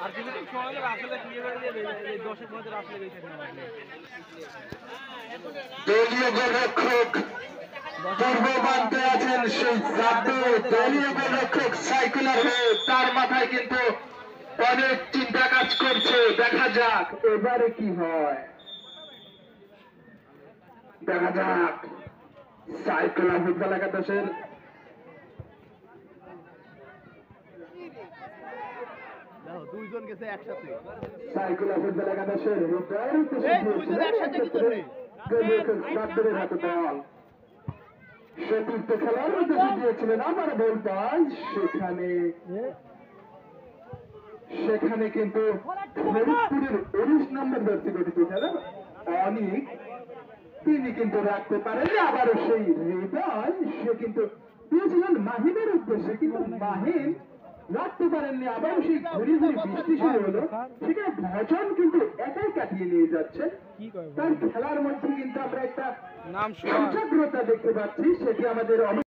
আর কিছু সময় আসলে ক্লিয়ার করে দিয়ে এই 10 এর মধ্যে আসলে এই থাকে দলীয় গোলরক্ষক পূর্ববান্তে আছেন সেই জাতীয় দলীয় গোলরক্ষক সাইকেলার হয়ে তার মাথায় কিন্তু অনেক চিন্তা কাজ করছে। দেখা যাক এবারে কি হয়, দেখা যাক। সাইকেলার ফুটবল একাদশের দুইজন গেছে একসাথে। সাইকেলার ফুটবল একাদশের হৃদয়ের উদ্দেশ্যে হাতে বল সেতুর্থ খেলার উদ্দেশ্যে দিয়েছিলেন আমার বল পাস। সেখানে কিন্তু ফরিদপুরের 19 নম্বর জার্সি গঠিত খেলা অনেক তিনি কিন্তু রাখতে পারেন। আবারও সেই হৃদয় সে কিন্তু দিয়েছিলেন মাহিনের উদ্দেশ্যে, কিন্তু মাহিন রাখতে পারেননি। আবারও সেই ঘুরি ঘুরি বৃষ্টি শুরু হলো, সেখানে ভজন কিন্তু একাই কাটিয়ে নিয়ে যাচ্ছে। তার খেলার মধ্যে কিন্তু আমরা একটা নাম দেখতে পাচ্ছি, সেটি আমাদের